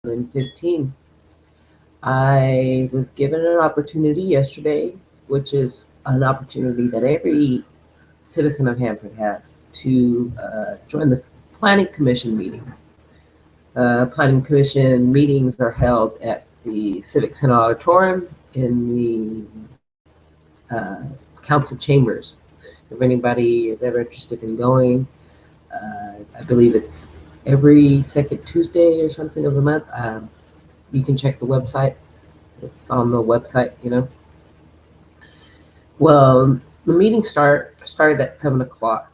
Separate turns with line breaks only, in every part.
2015. I was given an opportunity yesterday, which is an opportunity that every citizen of Hanford has, to join the Planning Commission meeting. Planning Commission meetings are held at the Civic Center Auditorium in the council chambers. If anybody is ever interested in going, I believe it's every second Tuesday or something of the month. You can check the website. It's on the website. Well, the meeting started at 7 o'clock.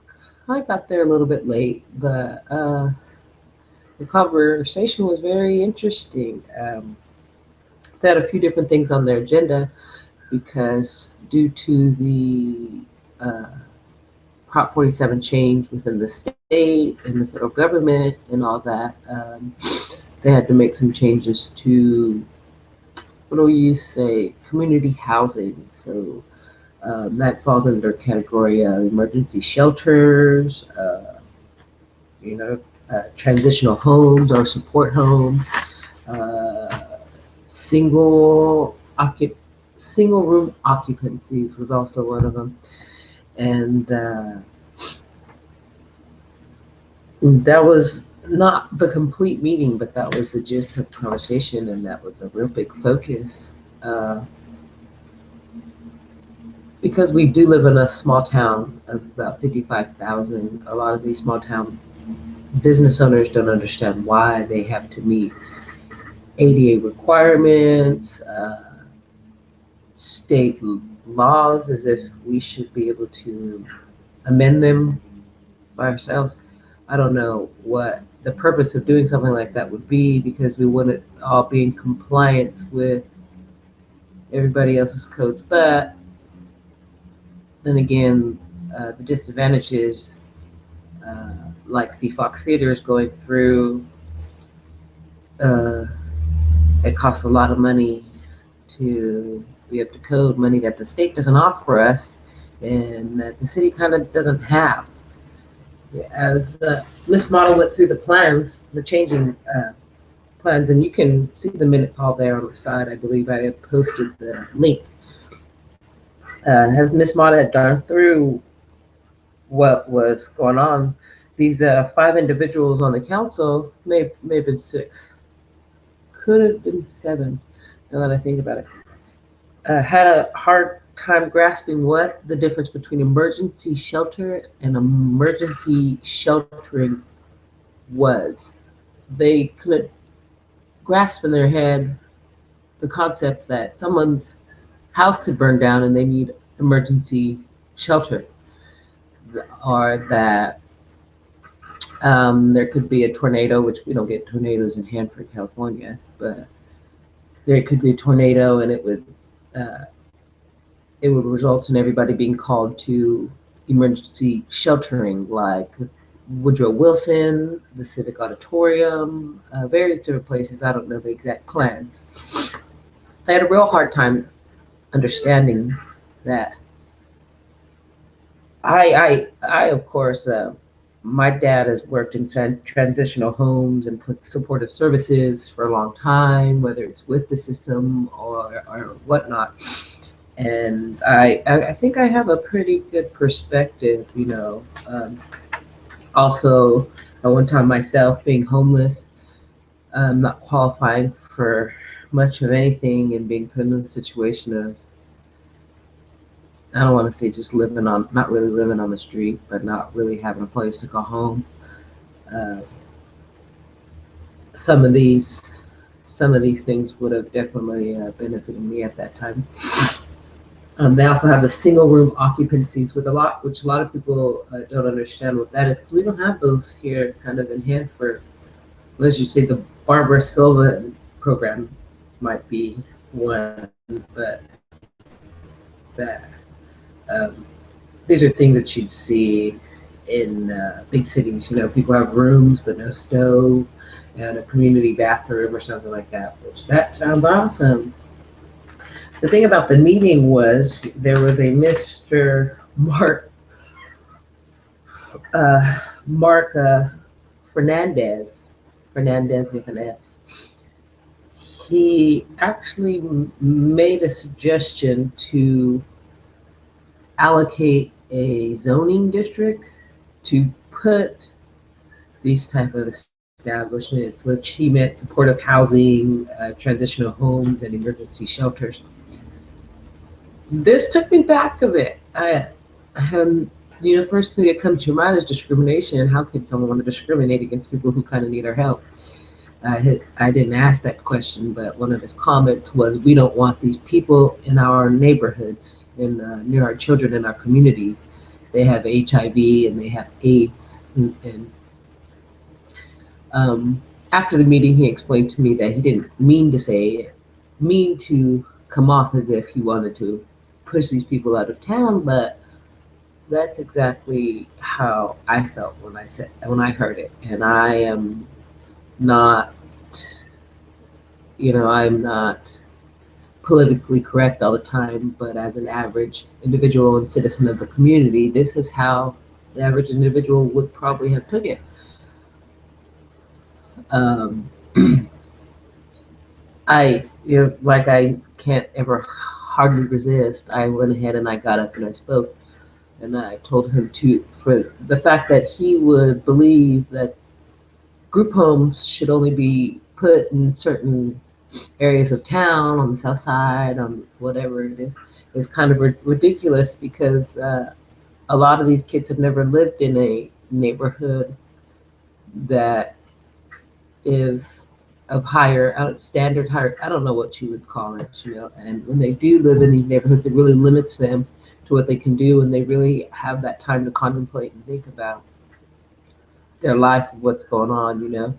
I got there a little bit late, but the conversation was very interesting. They had a few different things on their agenda because due to the Prop 47 change within the state and the federal government and all that, they had to make some changes to, what do you say, community housing. So that falls under category of emergency shelters, transitional homes or support homes, single room occupancies was also one of them. And that was not the complete meeting, but that was the gist of the conversation, and that was a real big focus. Because we do live in a small town of about 55,000, a lot of these small town business owners don't understand why they have to meet ADA requirements, state laws, as if we should be able to amend them by ourselves. I don't know what the purpose of doing something like that would be, because we wouldn't all be in compliance with everybody else's codes. But then again, the disadvantage is, like the Fox Theater is going through, it costs a lot of money to be up to code, money that the state doesn't offer us and that the city kind of doesn't have. As Ms. Model went through the plans, the changing plans, and you can see the minutes all there on the side. I believe I have posted the link. As Ms. Model had gone through what was going on, these 5 individuals on the council, may have been 6, could have been 7, now that I think about it, had a hard time grasping what the difference between emergency shelter and emergency sheltering was. They couldn't grasp in their head the concept that someone's house could burn down and they need emergency shelter, or that there could be a tornado, which we don't get tornadoes in Hanford, California, but there could be a tornado and it would result in everybody being called to emergency sheltering, like Woodrow Wilson, the Civic Auditorium, various different places. I don't know the exact plans. I had a real hard time understanding that. I of course, my dad has worked in transitional homes and supportive services for a long time, whether it's with the system or whatnot. And I think I have a pretty good perspective, Also, at one time myself being homeless, not qualifying for much of anything and being put in a situation of, I don't want to say just not really living on the street, but not really having a place to go home. Some of these things would have definitely benefited me at that time. They also have the single room occupancies, which a lot of people don't understand what that is, because we don't have those here kind of in Hanford. Unless you say the Barbara Silva program might be one, but that these are things that you'd see in big cities. People have rooms but no stove and a community bathroom or something like that, which that sounds awesome. The thing about the meeting was there was a Mr. Mark Fernandez with an S, he actually made a suggestion to allocate a zoning district to put these type of establishments, which he meant supportive housing, transitional homes, and emergency shelters. This took me back a bit. First thing that comes to your mind is discrimination. How could someone want to discriminate against people who kind of need our help? I didn't ask that question, but one of his comments was, "We don't want these people in our neighborhoods, near our children in our communities. They have HIV and they have AIDS." And after the meeting, he explained to me that he didn't mean to come off as if he wanted to push these people out of town, but that's exactly how I felt when I heard it. And I am not, I'm not politically correct all the time, but as an average individual and citizen of the community, this is how the average individual would probably have took it. Um, I can't ever hardly resist. I went ahead and I got up and I spoke, and I told him for the fact that he would believe that group homes should only be put in certain areas of town, on the south side, on whatever it is kind of ridiculous, because a lot of these kids have never lived in a neighborhood that is of higher standard, higher, I don't know what you would call it, and when they do live in these neighborhoods, it really limits them to what they can do, and they really have that time to contemplate and think about their life and what's going on.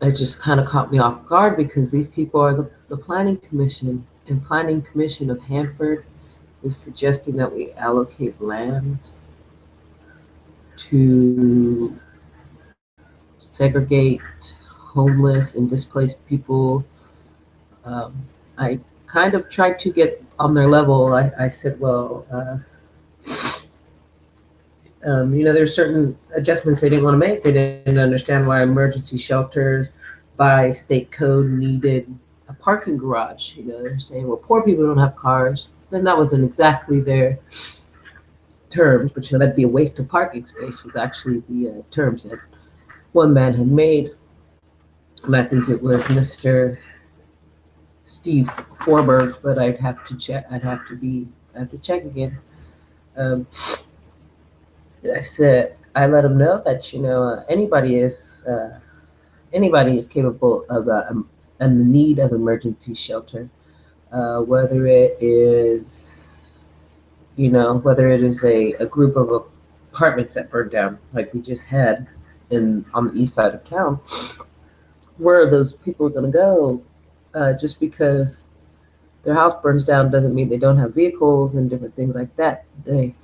It just kind of caught me off guard, because these people are the Planning Commission, and Planning Commission of Hanford is suggesting that we allocate land to segregate homeless and displaced people. I kind of tried to get on their level. I said, well, there's certain adjustments they didn't want to make. They didn't understand why emergency shelters by state code needed a parking garage. They're saying, well, poor people don't have cars. Then that wasn't exactly their terms, but that'd be a waste of parking space was actually the terms that one man had made. And I think it was Mr. Steve Forberg, but I'd have to check. I have to check again. I said, I let him know that anybody is capable of a need of emergency shelter, whether it is a group of apartments that burned down, like we just had on the east side of town. Where those people are going to go? Just because their house burns down doesn't mean they don't have vehicles and different things like that. They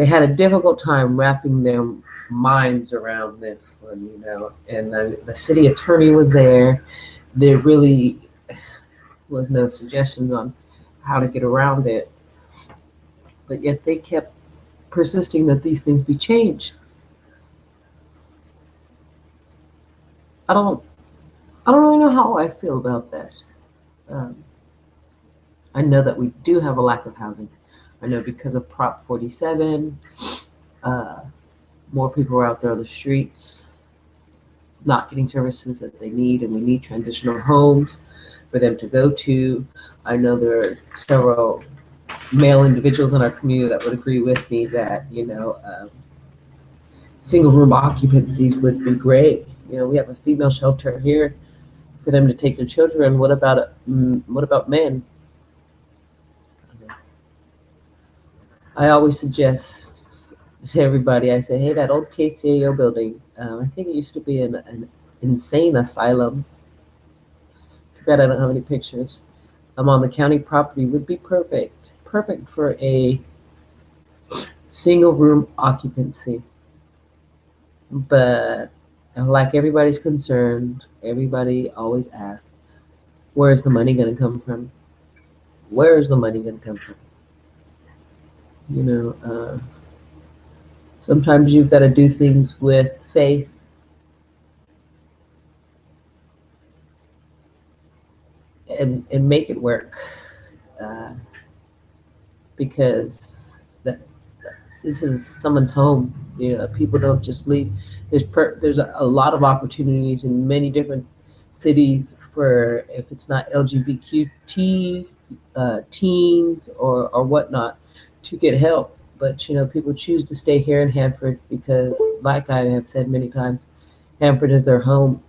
had a difficult time wrapping their minds around this one, and the city attorney was there. There really was no suggestions on how to get around it, but yet they kept persisting that these things be changed. I don't really know how I feel about that. I know that we do have a lack of housing. I know because of Prop 47, more people are out there on the streets not getting services that they need, and we need transitional homes for them to go to. I know there are several male individuals in our community that would agree with me that, single room occupancies would be great. We have a female shelter here for them to take their children. What about men? I always suggest to everybody, I say, hey, that old KCAO building, I think it used to be an insane asylum. Too bad I don't have any pictures. On the county property would be perfect for a single room occupancy. But like everybody's concerned, everybody always asks, where's the money going to come from? Where's the money going to come from? Sometimes you've got to do things with faith and make it work, uh, because that this is someone's home. People don't just leave. There's a lot of opportunities in many different cities for, if it's not LGBTQ teens or whatnot, to get help. But people choose to stay here in Hanford because, like I have said many times, Hanford is their home.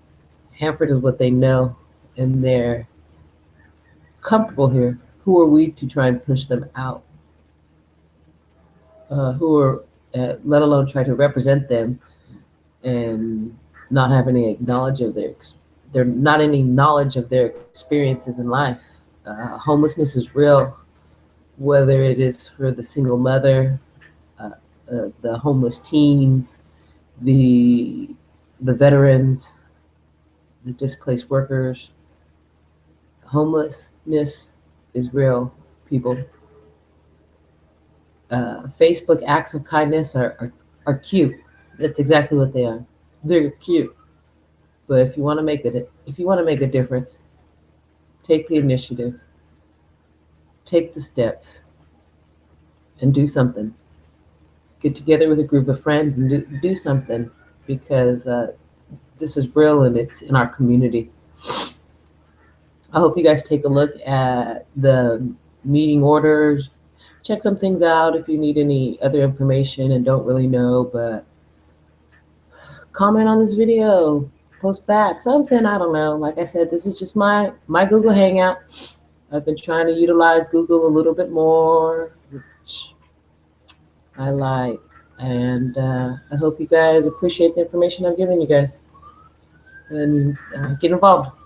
Hanford is what they know, and they're comfortable here. Who are we to try and push them out? Who are, let alone try to represent them and not have any knowledge of their not any knowledge of their experiences in life. Homelessness is real, whether it is for the single mother, uh, the homeless teens, the veterans, the displaced workers. Homelessness is real, people. Facebook acts of kindness are cute. That's exactly what they are. They're cute. But if you want to make a difference, take the initiative, take the steps, and do something. Get together with a group of friends and do something, because this is real and it's in our community. I hope you guys take a look at the meeting orders. Check some things out if you need any other information and don't really know, but comment on this video, post back, something, I don't know. Like I said, this is just my Google Hangout. I've been trying to utilize Google a little bit more, which I like. And I hope you guys appreciate the information I'm giving you guys, and get involved.